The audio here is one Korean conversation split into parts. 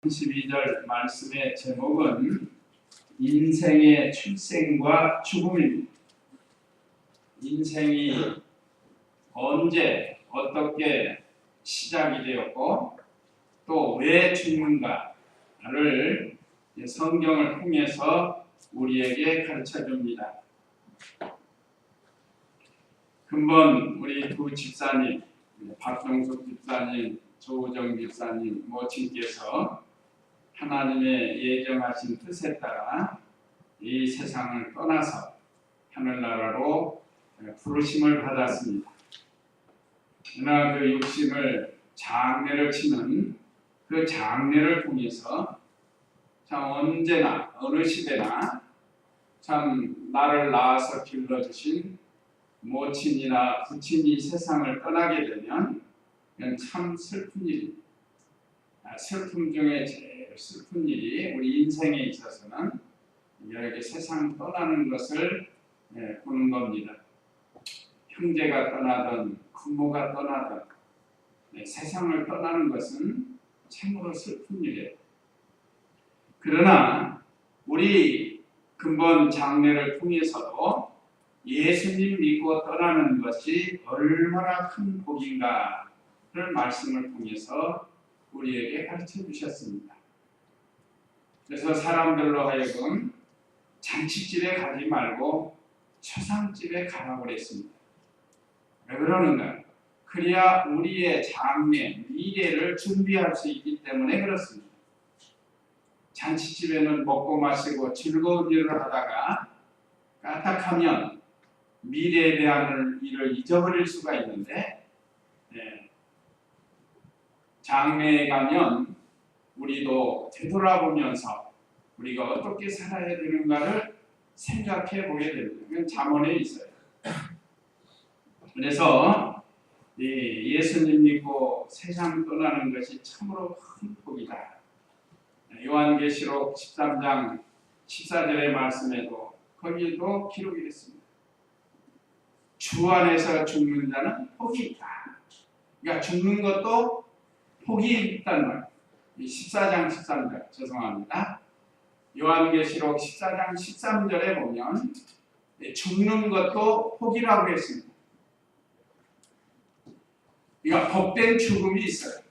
32절 말씀의 제목은 인생의 출생과 죽음입니다. 인생이 언제 어떻게 시작이 되었고 또 왜 죽는가를 성경을 통해서 우리에게 가르쳐 줍니다. 근본 우리 두 집사님, 박정숙 집사님, 조우정 집사님 모친께서 하나님의 예정하신 뜻에 따라 이 세상을 떠나서 하늘나라로 부르심을 받았습니다. 그러나 그 육신을 장례를 치는 그 장례를 통해서 참 언제나 어느 시대나 참 나를 낳아서 길러주신 모친이나 부친이 세상을 떠나게 되면 이건 참 슬픈 일입니다. 슬픔 중에 제일 슬픈 일이 우리 인생에 있어서는 이렇게 세상 떠나는 것을 보는 겁니다. 형제가 떠나든 부모가 떠나든 세상을 떠나는 것은 참으로 슬픈 일이에요. 그러나 우리 근본 장례를 통해서도 예수님 믿고 떠나는 것이 얼마나 큰 복인가를 말씀을 통해서 우리에게 가르쳐 주셨습니다. 그래서 사람들로 하여금 잔치집에 가지 말고 초상집에 가라고 그랬습니다. 왜 그러는가? 그래야 우리의 장래, 미래를 준비할 수 있기 때문에 그렇습니다. 잔치집에는 먹고 마시고 즐거운 일을 하다가 까딱하면 미래에 대한 일을 잊어버릴 수가 있는데 장례에 가면 우리도 되돌아보면서 우리가 어떻게 살아야 되는가를 생각해 보게 됩니다. 그건 잠언에 있어요. 그래서 예수님 믿고 세상 떠나는 것이 참으로 큰 복이다. 요한계시록 13장 14절의 말씀에도 거기에도 기록이 됐습니다. 주 안에서 죽는 자는 복이 있다. 그러니까 죽는 것도 복이 있다는 말. 14장 13절 죄송합니다. 요한계시록 14장 13절에 보면 죽는 것도 복이라고 했습니다. 그러니까 복된 죽음이 있어요.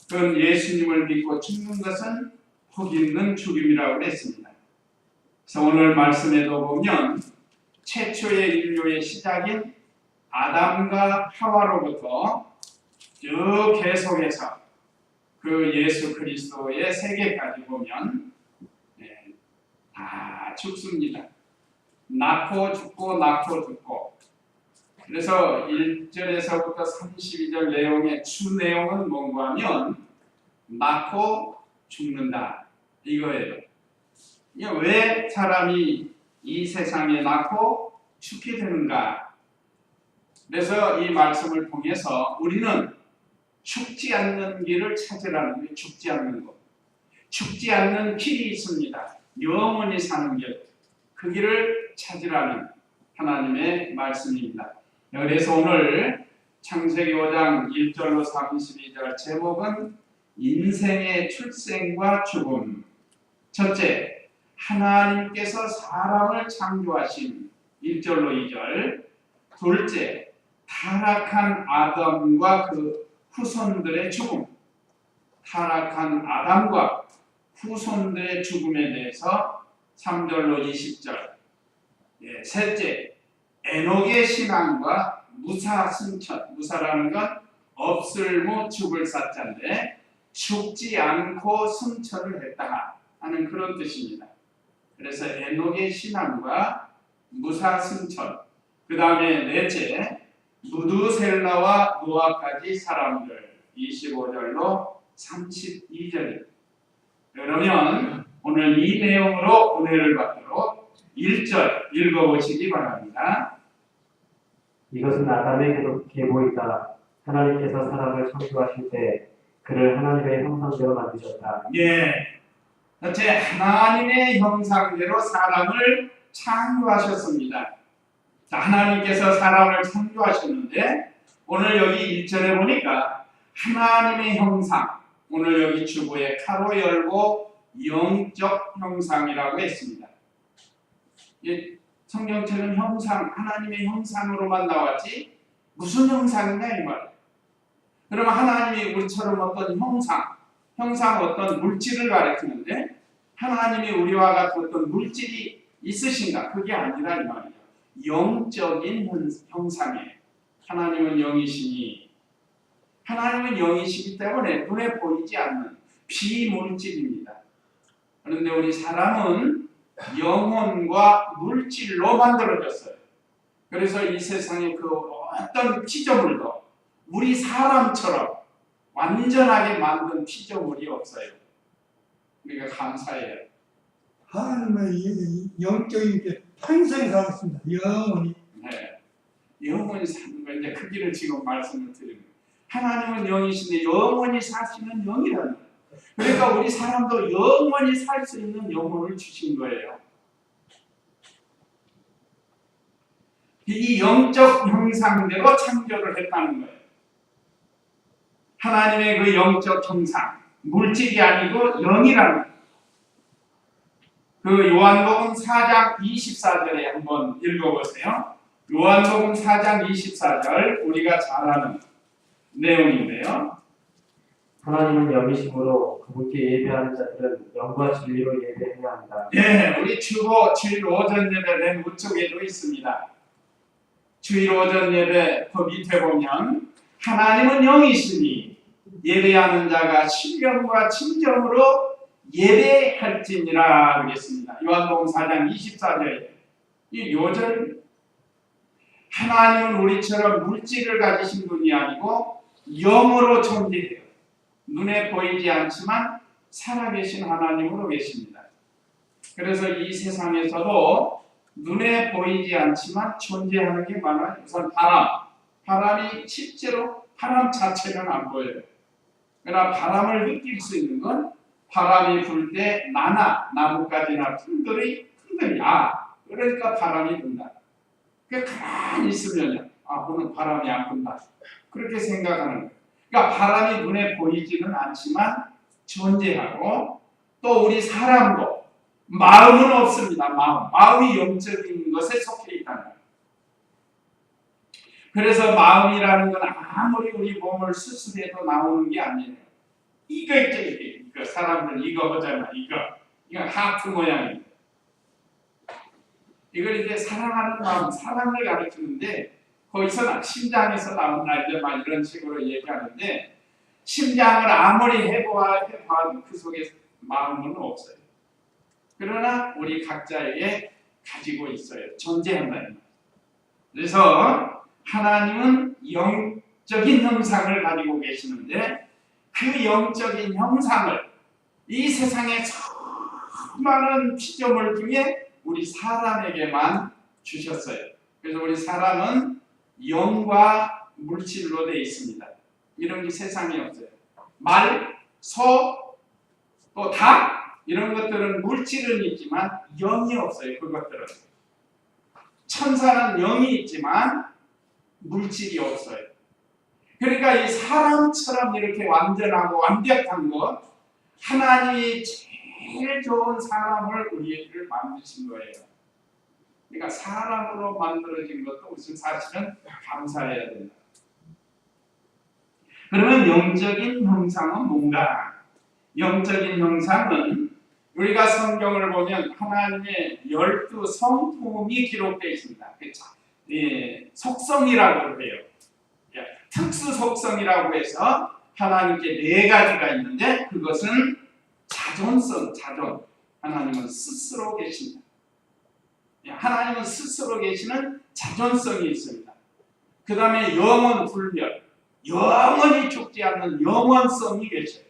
그건 예수님을 믿고 죽는 것은 복 있는 죽음이라고 했습니다. 그래서 오늘 말씀에도 보면 최초의 인류의 시작인 아담과 하와로부터 쭉 계속해서 그 예수 그리스도의 세계까지 보면 다 죽습니다. 낳고 죽고 낳고 죽고. 그래서 1절에서부터 32절 내용의 주 내용은 뭔가 하면 낳고 죽는다 이거예요. 왜 사람이 이 세상에 낳고 죽게 되는가? 그래서 이 말씀을 통해서 우리는 죽지 않는 길을 찾으라는 게 죽지 않는 것. 죽지 않는 길이 있습니다. 영원히 사는 길. 그 길을 찾으라는 하나님의 말씀입니다. 그래서 오늘 창세기 5장 1절로 32절 제목은 인생의 출생과 죽음. 첫째, 하나님께서 사람을 창조하신 1절로 2절. 둘째, 타락한 아담과 그 후손들의 죽음. 타락한 아담과 후손들의 죽음에 대해서 3절로 20절. 셋째, 에녹의 신앙과 무사 승천. 무사라는 건 없을무 죽을 사자인데 죽지 않고 승천을 했다 하는 그런 뜻입니다. 그래서 에녹의 신앙과 무사 승천. 그 다음에 넷째, 무두셀라와 노아까지 사람들 25절로 32절입니다. 그러면 오늘 이 내용으로 은혜를 받도록 1절 읽어보시기 바랍니다. 이것은 아담의 계보이다. 하나님께서 사람을 창조하실 때 그를 하나님의 형상대로 만드셨다. 첫째, 하나님의 형상대로 사람을 창조하셨습니다. 자, 하나님께서 사람을 창조하셨는데 오늘 여기 1절에 보니까 하나님의 형상, 오늘 여기 주보에 가로 열고 영적 형상이라고 했습니다. 성경책은 형상, 하나님의 형상으로만 나왔지 무슨 형상이냐 이 말이에요. 그러면 하나님이 우리처럼 어떤 형상 어떤 물질을 가리키는데 하나님이 우리와 같은 어떤 물질이 있으신가? 그게 아니라 이 말이에요. 영적인 형상이에요. 하나님은 영이시니 하나님은 영이시기 때문에 눈에 보이지 않는 비물질입니다. 그런데 우리 사람은 영혼과 물질로 만들어졌어요. 그래서 이 세상에 그 어떤 피조물도 우리 사람처럼 완전하게 만든 피조물이 없어요. 우리가 감사해요. 하나님의 영적인 게 탄생이 살았습니다. 영원히. 네. 영원히 사는 거 이제 그 길을 지금 말씀을 드립니다. 하나님은 영이신데 영원히 사시는 영이라는 거예요. 그러니까 우리 사람도 영원히 살 수 있는 영혼을 주신 거예요. 이 영적 형상대로 창조를 했다는 거예요. 하나님의 그 영적 형상, 물질이 아니고 영이라는 거예요. 그 요한복음 4장 24절에 한번 읽어보세요. 요한복음 4장 24절 우리가 잘 아는 내용인데요. 하나님은 영이심으로 그분께 예배하는 자들은 영과 진리로 예배해야 한다. 네, 우리 주일 오전 예배 맨 우측에도 있습니다. 주일 오전 예배 그 밑에 보면 하나님은 영이시니 예배하는 자가 신령과 진정으로 예배할지니라 그랬습니다. 요한복음 4장 24절에 이 요절 하나님은 우리처럼 물질을 가지신 분이 아니고 영으로 존재해요. 눈에 보이지 않지만 살아계신 하나님으로 계십니다. 그래서 이 세상에서도 눈에 보이지 않지만 존재하는 게 많아요. 우선 바람이 실제로 바람 자체는 안 보여요. 그러나 바람을 느낄 수 있는 건 바람이 불 때 나뭇가지나 풀들이 그러니까 바람이 분다. 가만히 있으면요, 오늘 바람이 안 분다. 그렇게 생각하는 거예요. 그러니까 바람이 눈에 보이지는 않지만 존재하고 또 우리 사람도 마음은 없습니다. 마음이 영적인 것에 속해 있다는 거예요. 그래서 마음이라는 건 아무리 우리 몸을 수술해도 나오는 게 아니에요. 이거 사람들 이거 하잖아. 이거 하트 모양입니다. 이걸 이제 사랑하는 마음, 사랑을 가르치는데 거기서 심장에서 나온다 이제 막 이런 식으로 얘기하는데 심장을 아무리 해봐도 그 속에 마음은 없어요. 그러나 우리 각자에게 가지고 있어요. 존재한다는 거예요. 그래서 하나님은 영적인 형상을 가지고 계시는데 그 영적인 형상을 이 세상의 수많은 피조물 중에 우리 사람에게만 주셨어요. 그래서 우리 사람은 영과 물질로 되어 있습니다. 이런 게 세상에 없어요. 말, 소, 또 닭 이런 것들은 물질은 있지만 영이 없어요. 그것들은 천사는 영이 있지만 물질이 없어요. 그러니까 이 사람처럼 이렇게 완전하고 완벽한 것 하나님이 제일 좋은 사람을 우리를 만드신 거예요. 그러니까 사람으로 만들어진 것도 무슨 사실은 감사해야 된다. 그러면 영적인 형상은 뭔가? 영적인 형상은 우리가 성경을 보면 하나님의 12 성품이 기록되어 있습니다. 속성이라고 해요. 특수 속성이라고 해서 하나님께 4가지가 있는데 그것은 자존. 하나님은 스스로 계신다. 하나님은 스스로 계시는 자존성이 있습니다. 그 다음에 영원 불멸, 영원히 죽지 않는 영원성이 계셔요.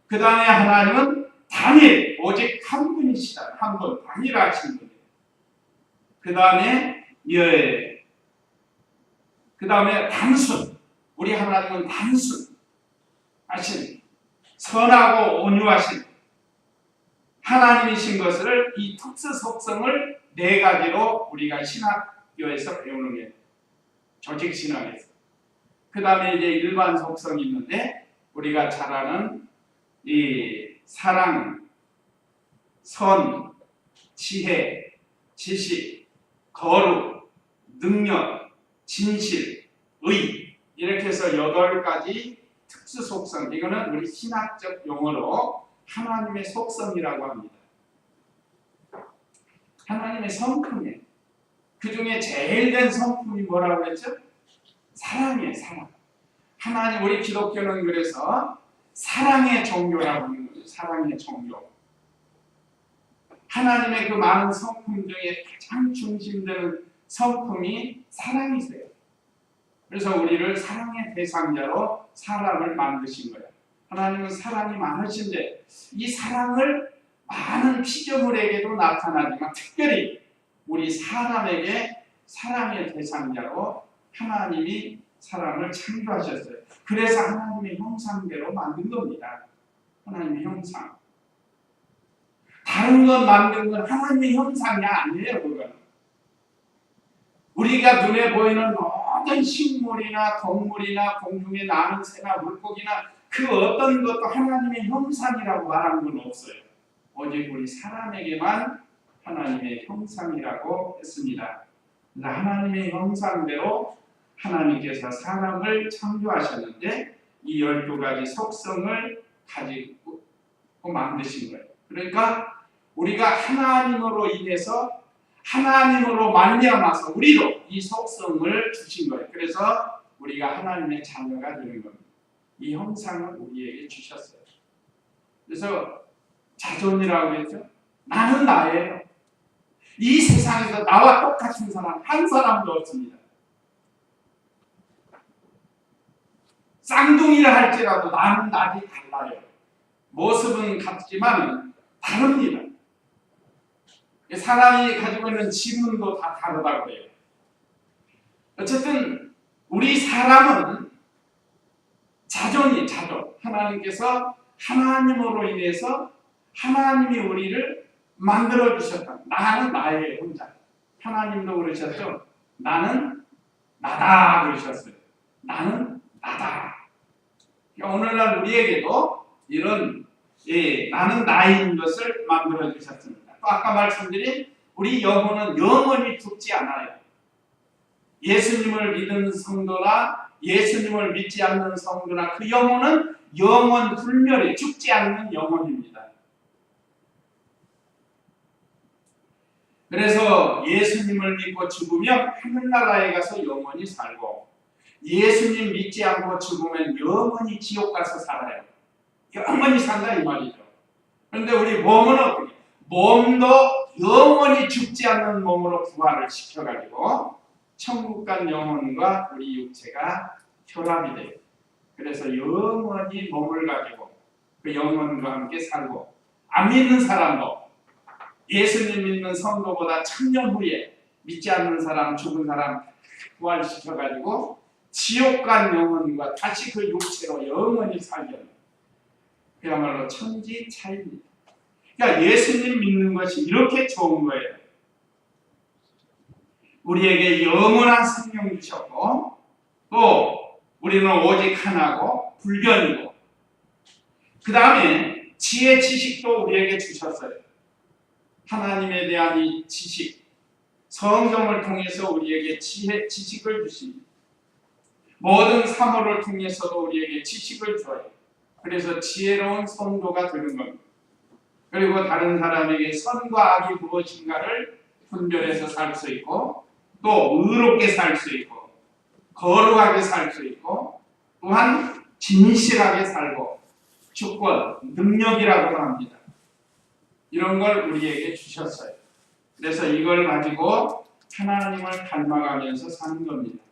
그 다음에 하나님은 단일, 오직 한 분이시다. 한 분, 단일하신 분이에요. 그 다음에 그 다음에 단순. 우리 하나님은 단순 하신, 선하고 온유하신 하나님이신 것을 이 특수 속성을 4가지로 우리가 신학교에서 배우는 게 조직 신학에서. 그 다음에 이제 일반 속성이 있는데 우리가 잘 아는 이 사랑, 선, 지혜, 지식, 거룩, 능력, 진실, 의 이렇게 해서 8가지 특수 속성, 이거는 우리 신학적 용어로 하나님의 속성이라고 합니다. 하나님의 성품이에요. 그 중에 제일 된 성품이 뭐라고 했죠? 사랑이에요. 사랑. 하나님, 우리 기독교는 그래서 사랑의 종교라고 하는 거죠. 사랑의 종교. 하나님의 그 많은 성품 중에 가장 중심되는 성품이 사랑이세요. 그래서 우리를 사랑의 대상자로 사람을 만드신 거예요. 하나님은 사랑이 많으신데 이 사랑을 많은 피조물에게도 나타나지만 특별히 우리 사람에게 사랑의 대상자로 하나님이 사람을 창조하셨어요. 그래서 하나님의 형상대로 만든 겁니다. 하나님의 형상. 다른 것 만든 건 하나님의 형상이 아니에요. 그건 우리가 눈에 보이는 모든 식물이나 동물이나 공중에 나는 새나 물고기나 그 어떤 것도 하나님의 형상이라고 말하는 건 없어요. 오직 우리 사람에게만 하나님의 형상이라고 했습니다. 하나님의 형상대로 하나님께서 사람을 창조하셨는데 이 12가지 속성을 가지고 만드신 거예요. 그러니까 우리가 하나님으로 인해서 하나님으로 말미암아서 우리도 이 속성을 주신 거예요. 그래서 우리가 하나님의 자녀가 되는 겁니다. 이 형상을 우리에게 주셨어요. 그래서 자존이라고 했죠. 나는 나예요. 이 세상에서 나와 똑같은 사람 한 사람도 없습니다. 쌍둥이라 할지라도 나는 나이 달라요. 모습은 같지만 다릅니다. 사람이 가지고 있는 지문도 다 다르다고 해요. 어쨌든 우리 사람은 자존. 하나님께서 하나님으로 인해서 하나님이 우리를 만들어 주셨다. 나는 나예요, 혼자. 하나님도 그러셨죠. 나는 나다 그러셨어요. 나는 나다. 오늘날 우리에게도 이런 나는 나인 것을 만들어 주셨습니다. 또 아까 말씀드린 우리 영혼은 영원히 죽지 않아요. 예수님을 믿는 성도나 예수님을 믿지 않는 성도나 그 영혼은 영원 불멸이 죽지 않는 영혼입니다. 그래서 예수님을 믿고 죽으면 하늘나라에 가서 영원히 살고 예수님 믿지 않고 죽으면 영원히 지옥 가서 살아요. 영원히 산다 이 말이죠. 그런데 우리 몸은 어떻게? 몸도 영원히 죽지 않는 몸으로 부활을 시켜가지고 천국 간 영혼과 우리 육체가 결합이 돼요. 그래서 영원히 몸을 가지고 그 영혼과 함께 살고 안 믿는 사람도 예수님 믿는 성도보다 1000년 후에 믿지 않는 사람, 죽은 사람 부활시켜가지고 지옥 간 영혼과 다시 그 육체로 영원히 살게 합니다. 그야말로 천지 차이입니다. 그러니까 예수님 믿는 것이 이렇게 좋은 거예요. 우리에게 영원한 생명 주셨고 또 우리는 오직 하나고 불변이고 그 다음에 지혜 지식도 우리에게 주셨어요. 하나님에 대한 이 지식, 성경을 통해서 우리에게 지혜, 지식을 주십니다. 모든 사물을 통해서도 우리에게 지식을 줘요. 그래서 지혜로운 성도가 되는 겁니다. 그리고 다른 사람에게 선과 악이 무엇인가를 분별해서 살 수 있고 또 의롭게 살 수 있고 거룩하게 살 수 있고 또한 진실하게 살고 주권, 능력이라고 합니다. 이런 걸 우리에게 주셨어요. 그래서 이걸 가지고 하나님을 닮아가면서 사는 겁니다.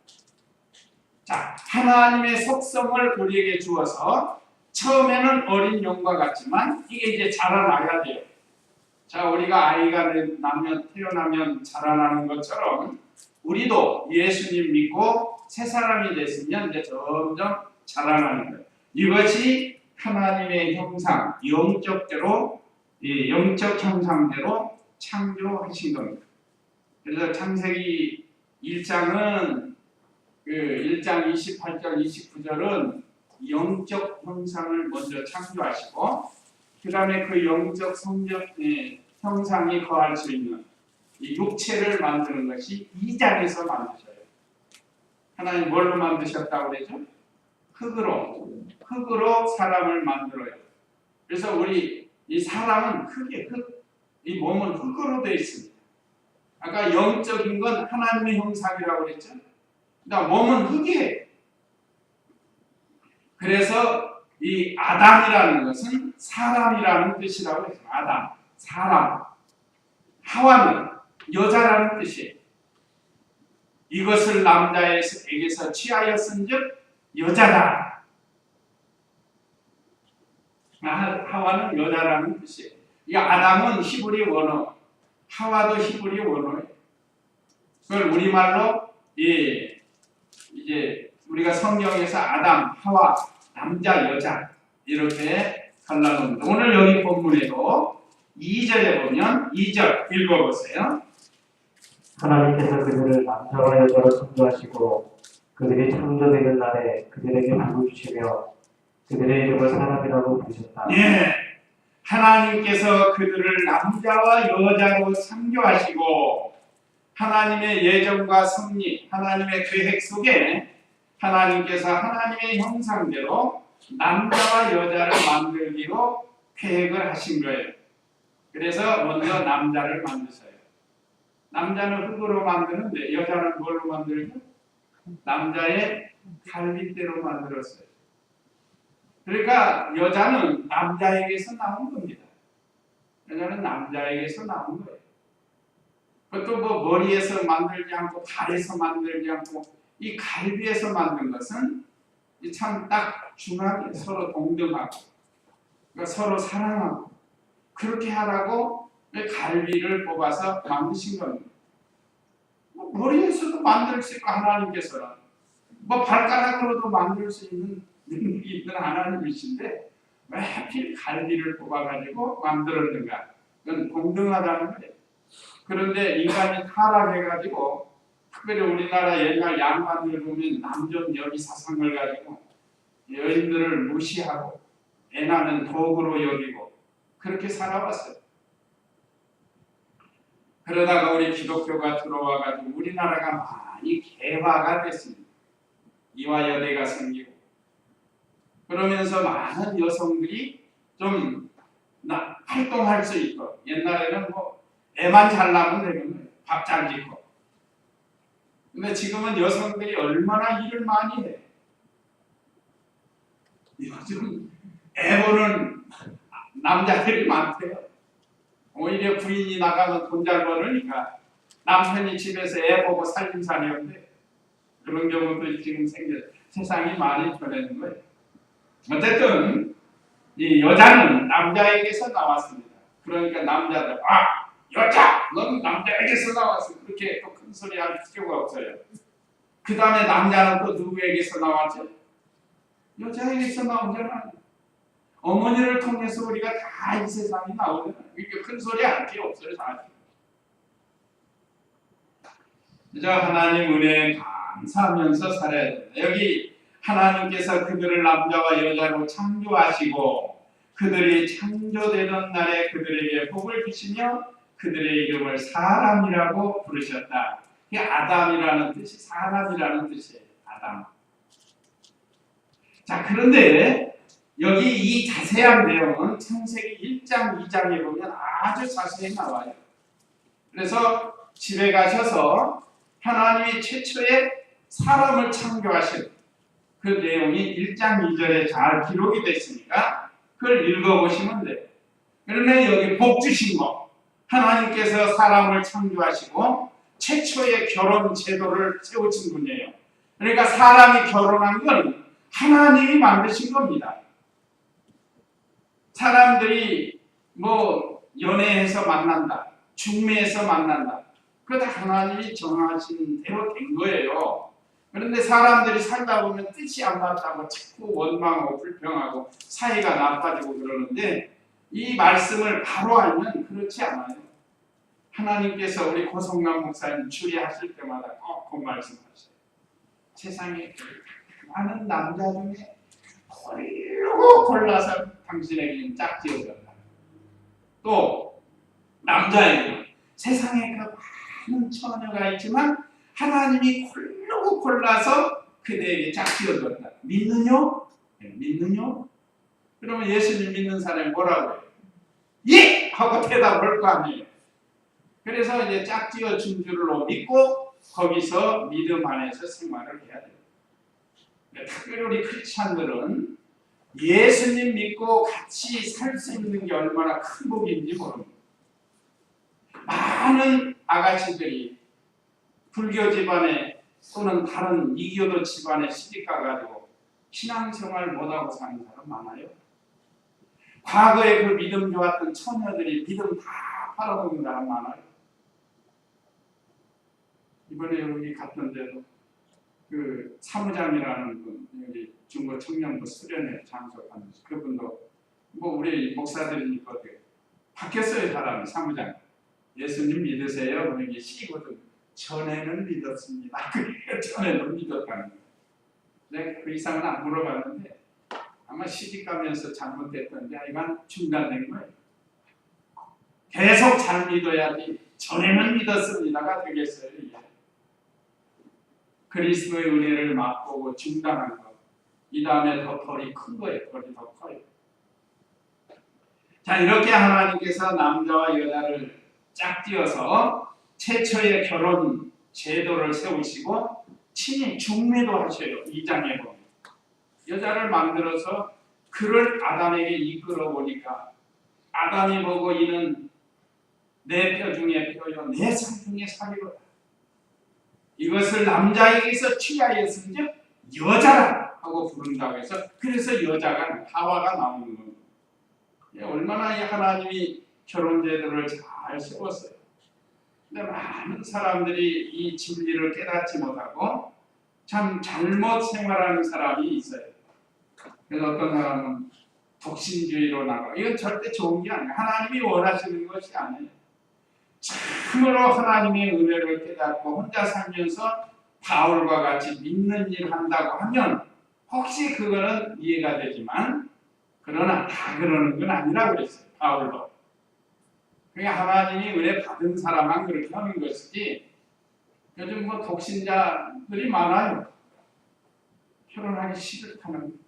자, 하나님의 속성을 우리에게 주어서 처음에는 어린 용과 같지만 이게 이제 자라나야 돼요. 자, 우리가 아이가 태어나면 자라나는 것처럼 우리도 예수님 믿고 새 사람이 됐으면 이제 점점 자라나는 거예요. 이것이 하나님의 형상, 영적대로 영적 형상대로 창조하신 겁니다. 그래서 창세기 1장은 그 1장 28절 29절은 영적 형상을 먼저 창조하시고 그 다음에 그 영적 형상이 거할 수 있는 이 육체를 만드는 것이 2장에서 만드셔요. 하나님 뭘로 만드셨다고 그러죠? 흙으로 사람을 만들어요. 그래서 우리 이 사람은 이 몸은 흙으로 되어 있습니다. 아까 영적인 건 하나님의 형상이라고 그랬죠? 그러니까 몸은 흙이에요. 그래서 이 아담이라는 것은 사람이라는 뜻이라고 했어요. 아담, 사람. 하와는 여자라는 뜻이에요. 이것을 남자에게서 취하였은즉 여자다. 하와는 여자라는 뜻이에요. 이 아담은 히브리 원어, 하와도 히브리 원어예요. 그걸 우리말로 이제 우리가 성경에서 아담, 하와, 남자, 여자 이렇게 갈라놓습니다. 오늘 여기 본문에도 2절에 보면 2절 읽어보세요. 하나님께서 그들을 남자와 여자로 창조하시고 그들이 창조되는 날에 그들에게 복을 주시며 그들의 이름을 사람이라고 부르셨다. 예, 하나님께서 그들을 남자와 여자로 창조하시고 하나님의 예정과 섭리, 하나님의 계획 속에 하나님께서 하나님의 형상대로 남자와 여자를 만들기로 계획을 하신 거예요. 그래서 먼저 남자를 만드셔요. 남자는 흙으로 만드는데 여자는 뭘로 만들죠? 남자의 갈빗대로 만들었어요. 그러니까 여자는 남자에게서 나온 겁니다. 여자는 남자에게서 나온 거예요. 그것도 뭐 머리에서 만들지 않고 발에서 만들지 않고 이 갈비에서 만든 것은 참 딱 중하게 서로 동등하고 그러니까 서로 사랑하고 그렇게 하라고 갈비를 뽑아서 만드신 겁니다. 머리에서도 만들 수 있고 하나님께서는 뭐 발가락으로도 만들 수 있는 능력이 있는 하나님이신데 왜 하필 갈비를 뽑아가지고 만들었는가? 그건 동등하다는 거예요. 그런데 인간이 타락해가지고 특별히 우리나라 옛날 양반들 보면 남존 여비 사상을 가지고 여인들을 무시하고 애 낳는 도구로 여기고 그렇게 살아왔어요. 그러다가 우리 기독교가 들어와가지고 우리나라가 많이 개화가 됐습니다. 이화여대가 생기고 그러면서 많은 여성들이 좀 활동할 수 있고 옛날에는 뭐 애만 잘 낳으면 되는 거예요. 밥 잘 짓고. 근데 지금은 여성들이 얼마나 일을 많이 해. 요즘 애 보는 남자들이 많대요. 오히려 부인이 나가면 돈 잘 버니까 남편이 집에서 애 보고 살림살이인데 그런 경우도 지금 세상이 많이 변하는 거예요. 어쨌든 이 여자는 남자에게서 나왔습니다. 그러니까 남자들 여자! 넌 남자에게서 나왔어. 그렇게 또 큰 소리 할 필요가 없어요. 그 다음에 남자는 또 누구에게서 나왔죠? 여자에게서 나오잖아요. 어머니를 통해서 우리가 다 이 세상이 나오잖아요. 이렇게 큰 소리 할 필요 없어요. 사실. 그저 하나님 은혜에 감사하면서 살아야 됩니다. 여기 하나님께서 그들을 남자와 여자로 창조하시고 그들이 창조되던 날에 그들에게 복을 주시며 그들의 이름을 사람이라고 부르셨다. 이게 아담이라는 뜻이 사람이라는 뜻이에요. 아담. 자, 그런데 여기 이 자세한 내용은 창세기 1장, 2장에 보면 아주 자세히 나와요. 그래서 집에 가셔서 하나님이 최초의 사람을 창조하신 그 내용이 1장 2절에 잘 기록이 됐으니까 그걸 읽어보시면 돼요. 그런데 여기 복 주신 거 하나님께서 사람을 창조하시고 최초의 결혼 제도를 세우신 분이에요. 그러니까 사람이 결혼한 건 하나님이 만드신 겁니다. 사람들이 뭐 연애해서 만난다, 중매해서 만난다. 그거 다 하나님이 정하신 대로 된 거예요. 그런데 사람들이 살다 보면 뜻이 안 맞다고 자꾸 원망하고 불평하고 사이가 나빠지고 그러는데 이 말씀을 바로 알면 그렇지 않아요. 하나님께서 우리 고성남 목사님 주례하실 때마다 꼭 그 말씀하셔요. 세상에 많은 남자 중에 홀로 골라서 당신에게는 짝지어졌다. 또 남자에게는 세상에 그 많은 처녀가 있지만 하나님이 홀로 골라서 그대에게 짝지어졌다. 믿느냐? 네, 믿느냐? 그러면 예수님 믿는 사람이 뭐라고 해요? 예! 하고 대답할 거 아니에요. 그래서 이제 짝지어 준 줄로 믿고 거기서 믿음 안에서 생활을 해야 돼요. 특별히 우리 크리스찬들은 예수님 믿고 같이 살 수 있는 게 얼마나 큰 복인지 모릅니다. 많은 아가씨들이 불교 집안에 또는 다른 이교도 집안에 시집가가지고 신앙생활 못하고 사는 사람 많아요. 과거에 그 믿음 좋았던 처녀들이 믿음 다 팔아먹는 사람 많아요. 이번에 여기 갔던데도 그 사무장이라는 분, 여기 중국 청년부 수련회 참석하면서 그분도 뭐 우리 목사들이니까 바뀌었어요. 사람이 사무장. 예수님 믿으세요? 그러니 시거든. 전에는 믿었습니다. 전에는 믿었다는 거예요. 내가 그 이상은 안 물어봤는데 아마 시집가면서 잘못됐던지 이건 중단된 거예요. 계속 잘 믿어야지 전에는 믿었습니다가 되겠어요. 이게. 그리스도의 은혜를 맛보고 중단한 것. 이 다음에 더 벌이 큰 거예요. 벌이 더 커요. 자, 이렇게 하나님께서 남자와 여자를 짝지어서 최초의 결혼 제도를 세우시고 친히 중매도 하셔요. 2장에 보면. 여자를 만들어서 그를 아담에게 이끌어 보니까 아담이 보고 이는 내 뼈 중에 뼈요 내 살 중에 살이로다. 이것을 남자에게서 취하였은즉 여자라 하고 부른다고 해서 그래서 여자가 하와가 나오는 겁니다. 얼마나 하나님이 결혼 제도를 잘 세웠어요. 근데 많은 사람들이 이 진리를 깨닫지 못하고 참 잘못 생활하는 사람이 있어요. 그래서 어떤 사람은 독신주의로 나가. 이건 절대 좋은 게 아니에요. 하나님이 원하시는 것이 아니에요. 참으로 하나님의 은혜를 깨닫고 혼자 살면서 바울과 같이 믿는 일 한다고 하면 혹시 그거는 이해가 되지만 그러나 다 그러는 건 아니라고 그랬어요. 바울도. 그러니까 하나님이 은혜 받은 사람만 그렇게 하는 것이지 요즘 뭐 독신자들이 많아요. 결혼하기 싫다는.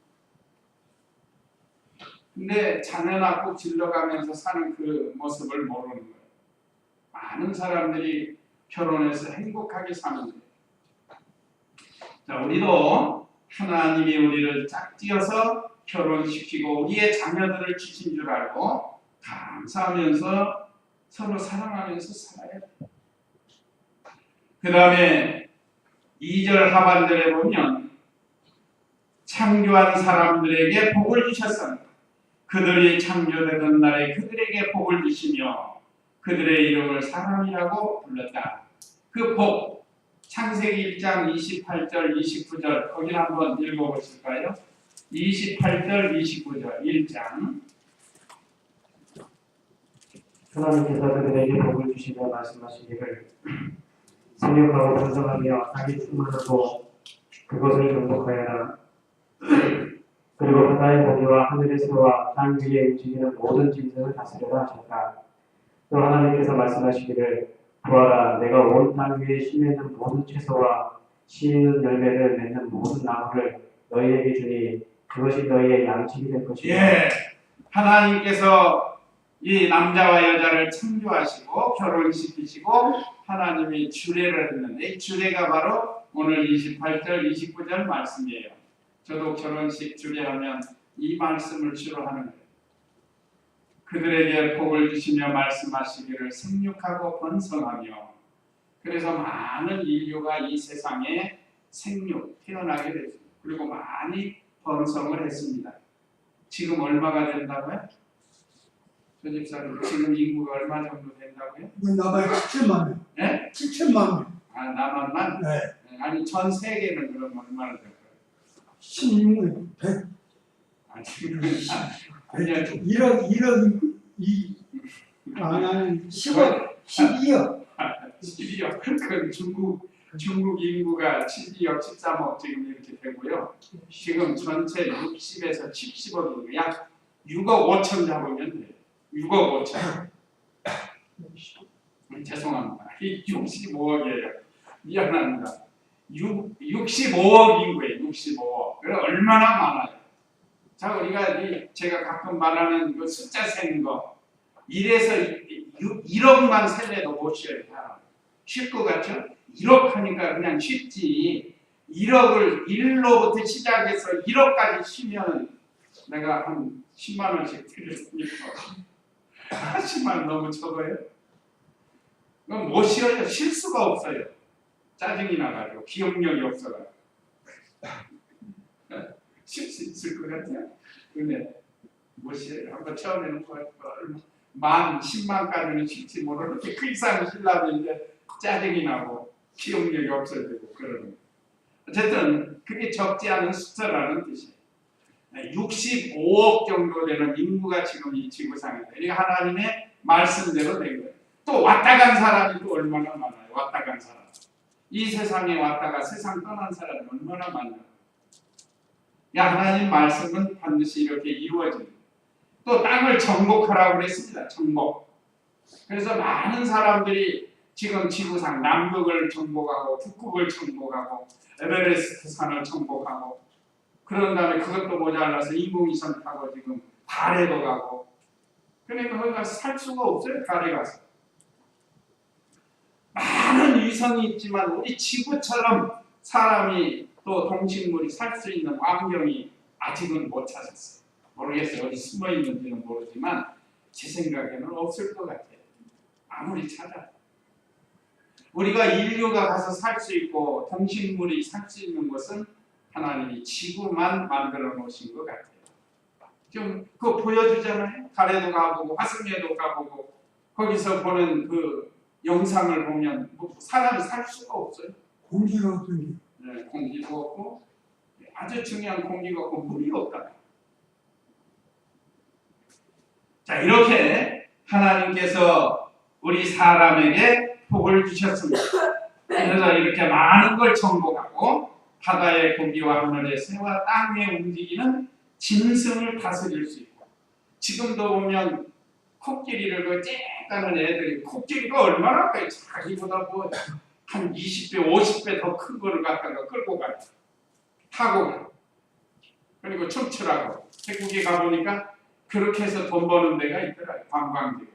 근데 자녀 낳고 길러가면서 사는 그 모습을 모르는 거예요. 많은 사람들이 결혼해서 행복하게 사는 거예요. 자, 우리도 하나님이 우리를 짝지어서 결혼시키고 우리의 자녀들을 주신 줄 알고 감사하면서 서로 사랑하면서 살아야 돼요. 그 다음에 2절 하반절에 보면 창조한 사람들에게 복을 주셨습니다. 그들이 창조되던 날에 그들에게 복을 주시며 그들의 이름을 사람이라고 불렀다. 그 복, 창세기 1장 28절 29절 거기 한번 읽어보실까요? 28절 29절 1장. 하나님께서 그들에게 복을 주시며 말씀하시기를 생육하고 번성하며 땅이 충만하고 그것을 정복하여라. 그리고 바다의 고기와 하늘의 새와 땅 위에 움직이는 모든 짐승을 다스려라 하셨다. 또 하나님께서 말씀하시기를 보아라, 내가 온 땅 위에 심는 모든 채소와 씨 있는 열매를 맺는 모든 나무를 너희에게 주니 그것이 너희의 양식이 될 것이다. 예, 하나님께서 이 남자와 여자를 창조하시고 결혼시키시고 하나님이 주례를 했는데 이 주례가 바로 오늘 28절 29절 말씀이에요. 저도 결혼식 주례하면 이 말씀을 주로 하는 거예요. 그들에게 복을 주시며 말씀하시기를 생육하고 번성하며. 그래서 많은 인류가 이 세상에 태어나게 됐습니다. 그리고 많이 번성을 했습니다. 지금 얼마가 된다고요? 저 집사님, 지금 인구가 얼마 정도 된다고요? 나발 7천만 명. 네? 7천만 명. 아, 남한만? 네. 아니, 전 세계는 그럼 얼마나 될까요? 16억, 100, 아, 지금 아니요, 1억, 10억, 12억. 12억. 그 중국 중국 인구가 12억, 13억 지금 이렇게 되고요. 지금 전체 60에서 70억 인구, 약 6억 5천 잡으면 돼요. 6억 5천. 죄송합니다. 65억이에요. 미안합니다. 65억 인구예요. 65억. 그래 얼마나 많아요. 자, 우리가 제가 가끔 말하는 그 숫자 세는 거, 1에서 1억만 세례도 못 쉬어요. 쉴 것 같죠? 1억 하니까 그냥 쉽지. 1억을 1로부터 시작해서 1억까지 쉬면 내가 한 10만 원씩 드렸으니까 10만 원 너무 적어요? 그럼 못 쉬어요. 쉴 수가 없어요. 짜증이 나가지고 기억력이 없어가지고 쉴 수 있을 것 같아요. 근데 못 쉬어요. 한번 처음에는 만 10만까지는 쉴지 모르는데 그 이상 쉬려면 이제 짜증이 나고 기억력이 없어지고 그러는 거예요. 어쨌든 그게 적지 않은 숫자라는 뜻이에요. 65억 정도 되는 인구가 지금 이 지구상에 이게 하나님의 말씀대로 된 거예요. 또 왔다 간 사람이 또 얼마나 많아요. 왔다 간 사람. 이 세상에 왔다가 세상 떠난 사람이 얼마나 많아요. 하나님 말씀은 반드시 이렇게 이루어집니다. 또 땅을 정복하라고 그랬습니다. 정복. 그래서 많은 사람들이 지금 지구상 남극을 정복하고 북극을 정복하고 에베레스트 산을 정복하고 그런 다음에 그것도 모자라서 인공위성 타고 지금 달에도 가고 그러니까 거기 가서 살 수가 없어요. 달에 가서. 많은 위성이 있지만 우리 지구처럼 사람이 또 동식물이 살 수 있는 환경이 아직은 못 찾았어요. 모르겠어요. 어디 숨어 있는지는 모르지만 제 생각에는 없을 것 같아요. 아무리 찾아도. 우리가 인류가 가서 살 수 있고 동식물이 살 수 있는 것은 하나님이 지구만 만들어 놓으신 것 같아요. 좀 그거 보여주잖아요. 달에도 가보고 화성에도 가보고 거기서 보는 그 영상을 보면 뭐 사람이 살 수가 없어요. 공기가 어떤지. 네, 공기도 없고 아주 중요한 공기가 없고 물이 없다. 자, 이렇게 하나님께서 우리 사람에게 복을 주셨습니다. 그래서 이렇게 많은 걸 정복하고 바다의 고기와 하늘의 새와 땅에 움직이는 짐승을 다스릴 수 있고 지금도 보면 코끼리를 그 쨍가는 애들이 코끼리가 얼마나 커요. 자기보다 뭐 한 20배, 50배 더 큰 거를 갖다가 끌고 가요. 타고 가요. 그리고 춤추라고. 태국에 가보니까 그렇게 해서 돈 버는 데가 있더라고요. 관광지가.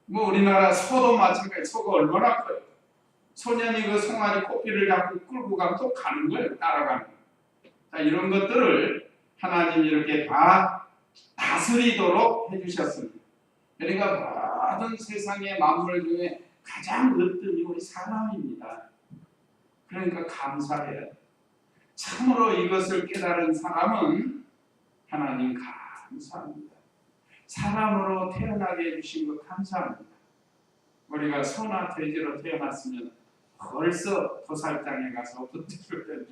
뭐 우리나라 소도 마찬가지. 소가 얼마나 커요. 소년이 그 송아지 코끼리를 잡고 끌고 가면 또 가는 거예요. 따라가는 거예요. 자, 이런 것들을 하나님이 이렇게 다 다스리도록 해주셨습니다. 그러니까 모든 세상의 만물 중에 가장 으뜸이 우리 사람입니다. 그러니까 감사해요. 참으로 이것을 깨달은 사람은 하나님 감사합니다. 사람으로 태어나게 해주신 것 감사합니다. 우리가 소나 돼지로 태어났으면 벌써 도살장에 가서 엎드릴 텐데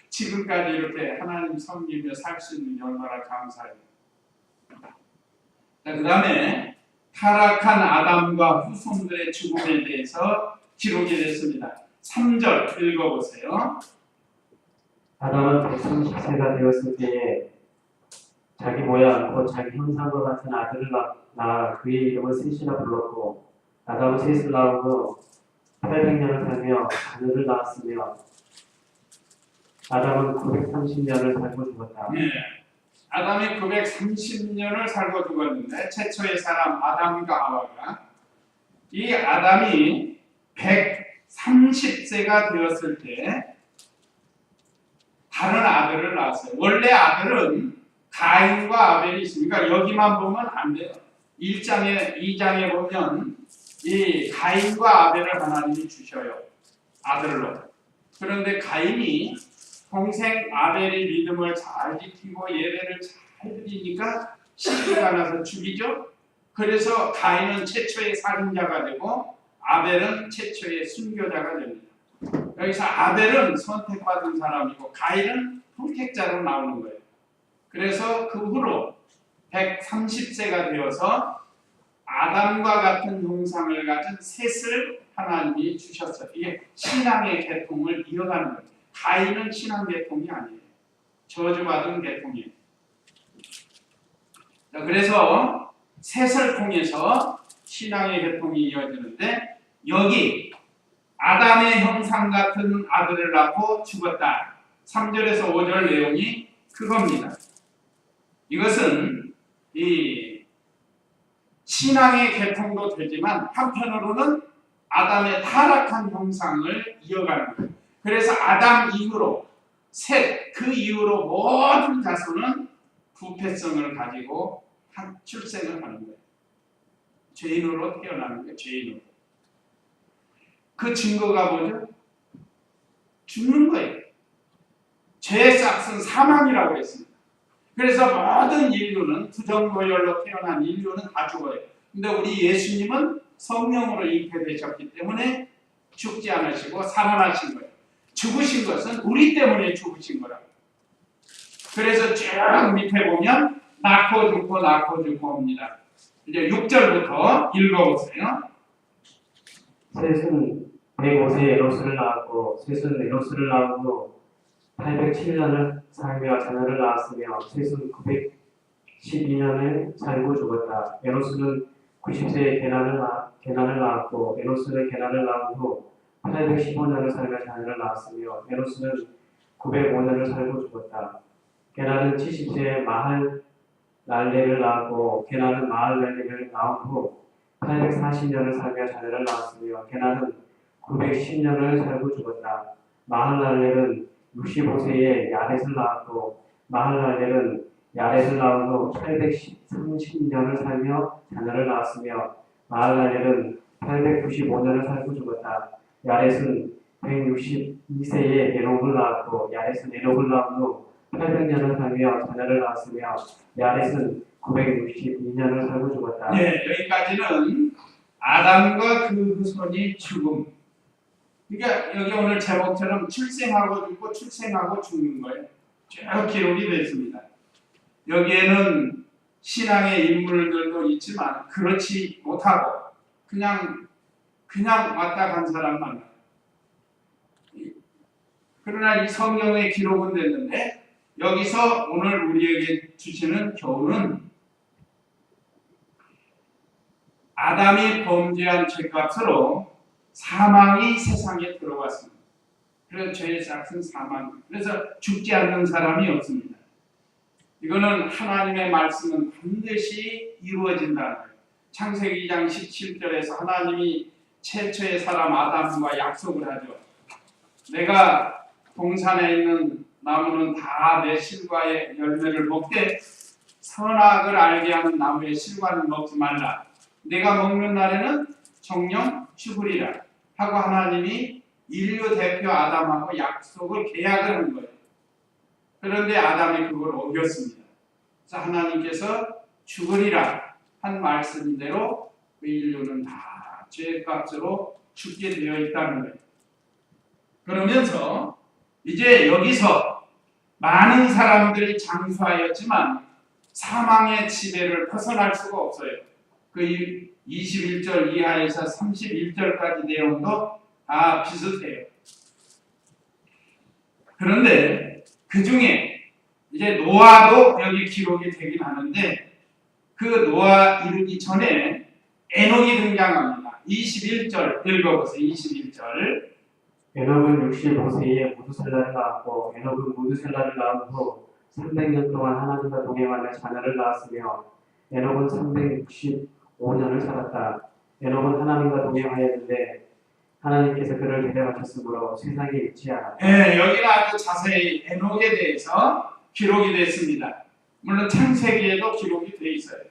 지금까지 이렇게 하나님 섬기며 살 수 있는 게 얼마나 감사해요. 그 다음에 타락한 아담과 후손들의 죽음에 대해서 기록이 됐습니다. 3절 읽어보세요. 아담은 130세가 되었을 때에 자기 모양 곧 자기 형상과 같은 아들을 낳아 그의 이름을 셋이나 불렀고 아담은 셋을 낳고 800년을 살며 자녀를 낳았으며 아담은 930년을 살고 죽었다. 네. 아담이 930년을 살고 죽었는데 최초의 사람 아담과 하와가 이 아담이 130세가 되었을 때 다른 아들을 낳았어요. 원래 아들은 가인과 아벨이 있으니까 여기만 보면 안 돼요. 1장에 2장에 보면 이 가인과 아벨을 하나님이 주셔요. 아들로. 그런데 가인이 동생 아벨의 믿음을 잘 지키고 예배를 잘 드리니까 시기가 나서 죽이죠. 그래서 가인은 최초의 살인자가 되고 아벨은 최초의 순교자가 됩니다. 여기서 아벨은 선택받은 사람이고 가인은 선택자로 나오는 거예요. 그래서 그 후로 130세가 되어서 아담과 같은 형상을 가진 셋을 하나님이 주셨어요. 이게 신앙의 계통을 이어가는 거예요. 가인은 신앙 계통이 아니에요. 저주받은 계통이에요. 자, 그래서 셋을 통해서 신앙의 계통이 이어지는데 여기 아담의 형상 같은 아들을 낳고 죽었다. 3절에서 5절 내용이 그겁니다. 이것은 이 신앙의 계통도 되지만 한편으로는 아담의 타락한 형상을 이어가는 거예요. 그래서 아담 이후로 셋, 그 이후로 모든 자손은 부패성을 가지고 출생을 하는 거예요. 죄인으로 태어나는 거예요. 죄인으로. 그 증거가 뭐죠? 죽는 거예요. 죄의 싹은 사망이라고 했습니다. 그래서 모든 인류는 부정고열로 태어난 인류는 다 죽어요. 근데 우리 예수님은 성령으로 잉태되셨기 때문에 죽지 않으시고 살아나신 거예요. 죽으신 것은 우리 때문에 죽으신 거라고. 그래서 쭉 밑에 보면 낳고 죽고 옵니다. 이제 6절부터 읽어보세요. 셋은 105세에 에노스를 낳았고 셋은 에노스를 낳은 후 807년을 살며 자녀를 낳았으며 셋은 912년을 살고 죽었다. 에노스는 90세에 게난을 낳았고 에노스는 게난을 낳은 후 815년을 살며 자녀를 낳았으며 에노스는 905년을 살고 죽었다. 게난은 70세에 마할랄레를 낳았고 게난은 마할랄레를 낳은 후 840년을 살며 자녀를 낳았으며 게난은 910년을 살고 죽었다. 마할랄렐은 65세에 야렛을 낳았고 마할랄렐은 야렛을 낳은 후 830년을 살며 자녀를 낳았으며 마할랄렐은 895년을 살고 죽었다. 야렛은 162세에 에녹을 낳았고 야렛은 에녹을 낳은 후 800년을 살며 자녀를 낳았으며 야렛은 962년을 살고 죽었다. 네, 여기까지는 아담과 그 후손이 죽음. 그러니까 여기 오늘 제목처럼 출생하고 죽고 출생하고 죽는 거예요. 쭉 기록이 되어 있습니다. 여기에는 신앙의 인물들도 있지만 그렇지 못하고 그냥 왔다 간 사람 만나요. 그러나 이 성경의 기록은 됐는데 여기서 오늘 우리에게 주시는 교훈은 아담이 범죄한 죄값으로 사망이 세상에 들어왔습니다. 그래서 죄의 싹은 사망. 그래서 죽지 않는 사람이 없습니다. 이거는 하나님의 말씀은 반드시 이루어진다는 거예요. 창세기 2장 17절에서 하나님이 최초의 사람 아담과 약속을 하죠. 내가 동산에 있는 나무는 다 내 실과의 열매를 먹되 선악을 알게 하는 나무의 실과는 먹지 말라. 내가 먹는 날에는 정령 죽으리라 하고 하나님이 인류 대표 아담하고 약속을 계약을 한 거예요. 그런데 아담이 그걸 어겼습니다. 그래서 하나님께서 죽으리라 한 말씀대로 그 인류는 다 죄값으로 죽게 되어 있다는 거예요. 그러면서 이제 여기서 많은 사람들이 장수하였지만 사망의 지배를 벗어날 수가 없어요. 그 21절 이하에서 31절까지 내용도 다 비슷해요. 그런데 그 중에 이제 노아도 여기 기록이 되긴 하는데 그 노아 이르기 전에 에녹이 등장합니다. 21절 읽어보세요. 21절. 에녹은 65세에 무두셀라를 낳았고 에녹은 무두셀라를 낳은 후 300년 동안 하나님과 동행하며 자녀를 낳았으며 에녹은 365년을 살았다. 에녹은 하나님과 동행하였는데 하나님께서 그를 데려가셨으므로 세상에 있지 않았다. 네, 여기는 아주 자세히 에녹에 대해서 기록이 됐습니다. 물론 창세기에도 기록이 돼 있어요.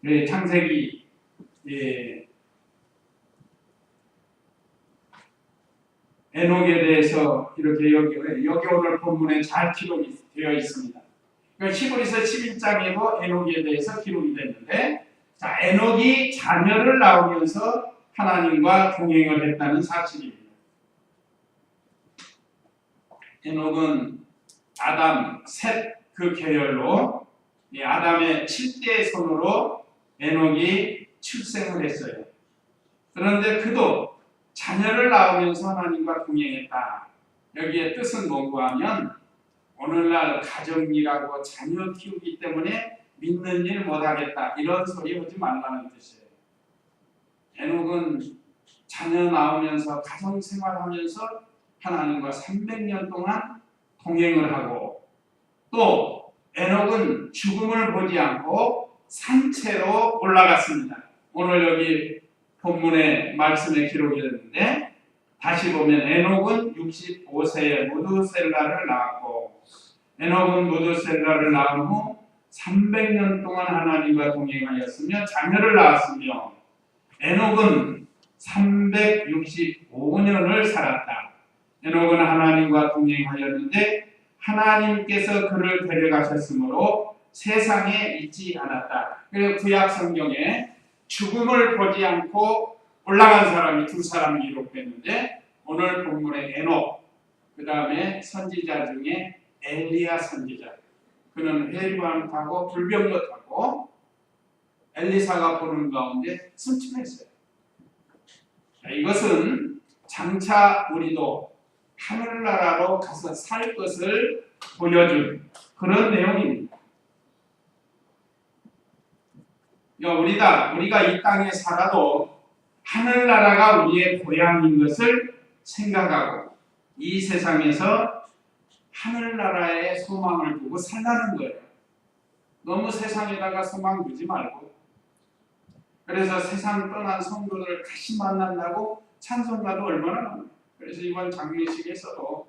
네, 창세기 에녹에 대해서 이렇게 여기 오늘 본문에 잘 기록이 되어 있습니다. 그러니까 히브리서 11장에도 에녹에 대해서 기록이 됐는데, 자, 에녹이 자녀를 낳으면서 하나님과 동행을 했다는 사실입니다. 에녹은 아담, 셋 그 계열로 아담의 7대 손으로 에녹이 출생을 했어요. 그런데 그도 자녀를 낳으면서 하나님과 동행했다. 여기에 뜻은 뭔가 하면 오늘날 가정일하고 자녀 키우기 때문에 믿는 일 못하겠다 이런 소리 하지 말라는 뜻이에요. 에녹은 자녀 낳으면서 가정생활하면서 하나님과 300년 동안 동행을 하고 또 에녹은 죽음을 보지 않고 산채로 올라갔습니다. 오늘 여기 본문의 말씀에 기록이 됐는데 다시 보면 에녹은 65세에 무두셀라를 낳았고 에녹은 무두셀라를 낳은 후 300년 동안 하나님과 동행하였으며 자녀를 낳았으며 에녹은 365년을 살았다. 에녹은 하나님과 동행하였는데 하나님께서 그를 데려가셨으므로 세상에 있지 않았다. 그래서 구약 성경에 죽음을 보지 않고 올라간 사람이 두 사람이 기록됐는데 오늘 본문의 에녹, 그 다음에 선지자 중에 엘리야 선지자. 그는 회류함 타고 불병거 타고 엘리사가 보는 가운데 승천했어요. 이것은 장차 우리도 하늘나라로 가서 살 것을 보여준 그런 내용입니다. 우리가 이 땅에 살아도 하늘나라가 우리의 고향인 것을 생각하고 이 세상에서 하늘나라에 소망을 두고 살라는 거예요. 너무 세상에다가 소망 두지 말고. 그래서 세상 떠난 성도들을 다시 만난다고 찬송가도 얼마나 많아요. 그래서 이번 장례식에서도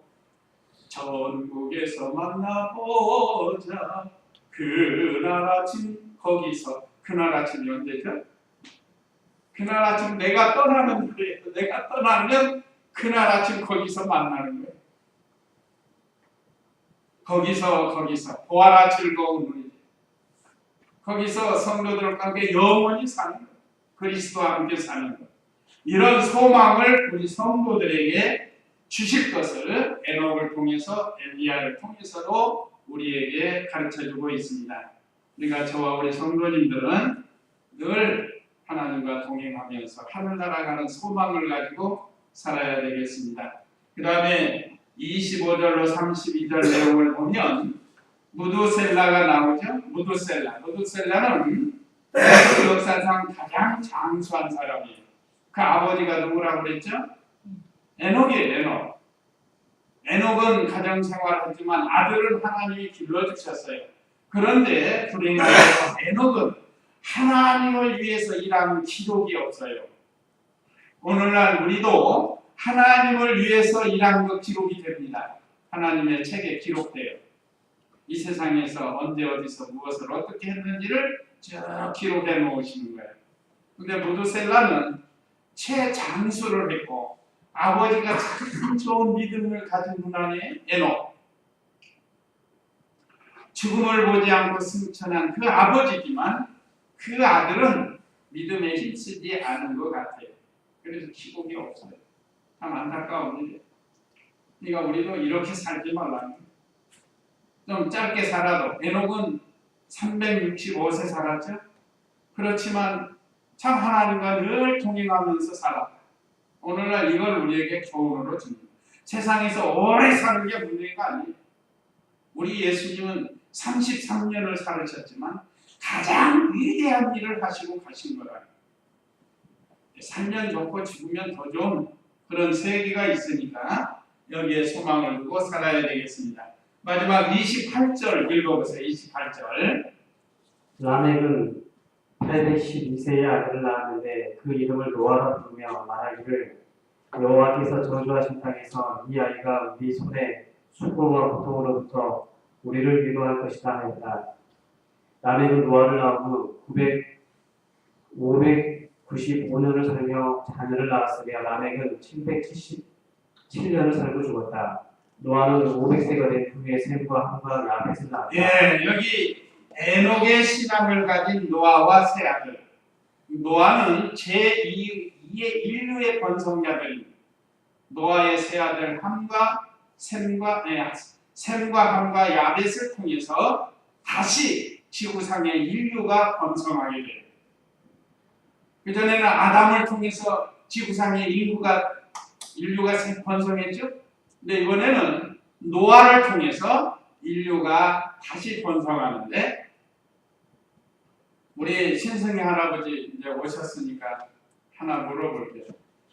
전국에서 만나보자 그날 아침 거기서 그날 아침이 언제죠? 그날 아침 내가 떠나는 거예요. 내가 떠나면 그날 아침 거기서 만나는 거예요. 거기서 보아라 즐거운 우리 거기서 성도들과 함께 영원히 사는 것, 그리스도와 함께 사는 것, 이런 소망을 우리 성도들에게 주실 것을 에녹을 통해서 엘리야를 통해서도 우리에게 가르쳐주고 있습니다. 그러니까 저와 우리 성도님들은 늘 하나님과 동행하면서 하늘나라 가는 소망을 가지고 살아야 되겠습니다. 그 다음에 25절로 32절 내용을 보면 무두셀라가 나오죠. 무두셀라는 역사상 가장 장수한 사람이에요. 그 아버지가 누구라고 그랬죠? 에녹이에요. 에녹은 가정생활을 했지만 아들은 하나님이 길러주셨어요. 그런데 불행하게도 에녹은 하나님을 위해서 일하는 기록이 없어요. 오늘날 우리도 하나님을 위해서 일한 것 기록이 됩니다. 하나님의 책에 기록돼요. 이 세상에서 언제 어디서 무엇을 어떻게 했는지를 쭉 기록해 놓으시는 거예요. 근데 무두셀라는 최장수를 했고 아버지가 참 좋은 믿음을 가진 분 아니에요? 에녹. 죽음을 보지 않고 승천한 그 아버지지만 그 아들은 믿음에 힘쓰지 않은 것 같아요. 그래서 기록이 없어요. 참 안타까운 일이에요. 그러니까 우리도 이렇게 살지 말라는 거예요. 좀 짧게 살아도 에녹은 365세 살았죠. 그렇지만 참 하나님과 늘 동행하면서 살았다. 오늘날 이걸 우리에게 교훈으로 줍니다. 세상에서 오래 사는 게 문제가 아니에요. 우리 예수님은 33년을 살으셨지만 가장 위대한 일을 하시고 가신 거라. 살면 좋고 죽으면 더 좋은 그런 세계가 있으니까 여기에 소망을 두고 살아야 되겠습니다. 마지막 28절 읽어보세요. 28절. 라멕은 812세의 아들을 낳았는데 그 이름을 노아라 부르며 말하기를 여호와께서 저주하신 땅에서 이 아이가 우리 손에 수고와 고통으로부터 우리를 위로할 것이다 하였다. 라멕은 노아를 낳은 후 595년을 살며 자녀를 낳았으며 라멕은 777년을 살고 죽었다. 노아는 500세가 된 후에 셈과 함과 야벳을 낳았다. 예, 여기 에녹의 신앙을 가진 노아와 세 아들. 노아는 제2의 인류의 번성자들입니다. 노아의 세 아들 함과 셈과 함과 야벳을 통해서 다시 지구상의 인류가 번성하게 돼요. 그전에는 아담을 통해서 지구상의 인류가 번성했죠. 근데 이번에는 노아를 통해서 인류가 다시 번성하는데, 우리 신승희 할아버지 이제 오셨으니까 하나 물어볼게요.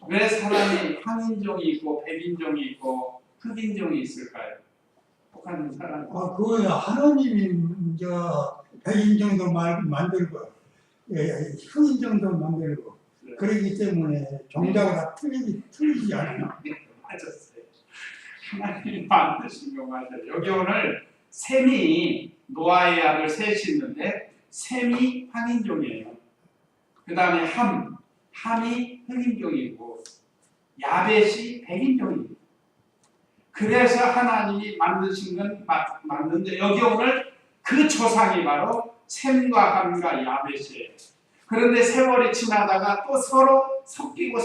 왜 사람이 황인종이 있고 백인종이 있고 흑인종이 있을까요? 똑같은 사람. 그거야 하나님이 저 백인정도 만들고 흑인정도 만들고 그러기 때문에 종자가 다 틀리지 않아요. 맞았어요. 하나님이 만드신 거 맞아요. 여기 오늘 셈이 노아의 아들 셋이 있는데 셈이 황인종이에요. 그 다음에 함이 흑인종이고 야벳이 백인종이에요. 그래서 하나님이 만드신 건 맞는데 여기 오늘 그 조상이 바로 셈과 함과 야벳이에요. 그런데 세월이 지나다가 또 서로 섞이고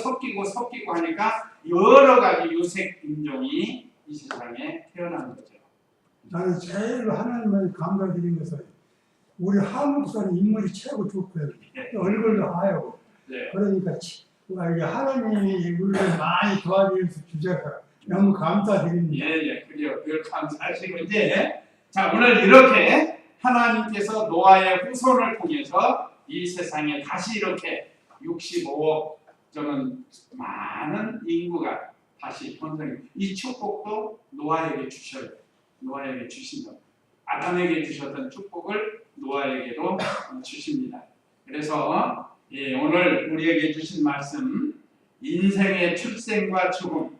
하니까 여러 가지 유색 인종이 이 세상에 태어난 거죠. 나는 제일 하나님을 감사드린 것은 우리 한국사는 인물이 최고 좋고요. 얼굴도 하얗고. 네. 그러니까 하나님이 우리를 많이 도와주셔서 너무 감사드립니다. 예, 그래요. 늘 감사하시고 이제 자 오늘 이렇게 하나님께서 노아의 후손을 통해서 이 세상에 다시 이렇게 65억 저는 많은 인구가 다시 번성해. 이 축복도 노아에게 주셔요. 노아에게 주신다. 아담에게 주셨던 축복을 노아에게도 주십니다. 그래서 오늘 우리에게 주신 말씀, 인생의 출생과 죽음,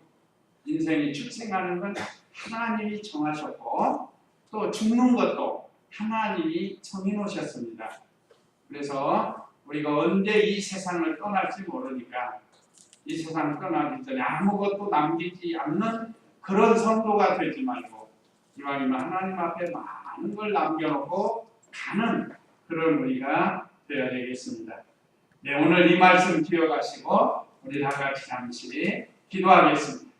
인생이 출생하는 건 하나님이 정하셨고 또 죽는 것도 하나님이 정해 놓으셨습니다. 그래서 우리가 언제 이 세상을 떠날지 모르니까 이 세상을 떠나기 전에 아무것도 남기지 않는 그런 성도가 되지 말고 이왕이면 하나님 앞에 많은 걸 남겨놓고 가는 그런 우리가 되어야 되겠습니다. 네, 오늘 이 말씀 기억하시고 우리 다 같이 잠시 기도하겠습니다.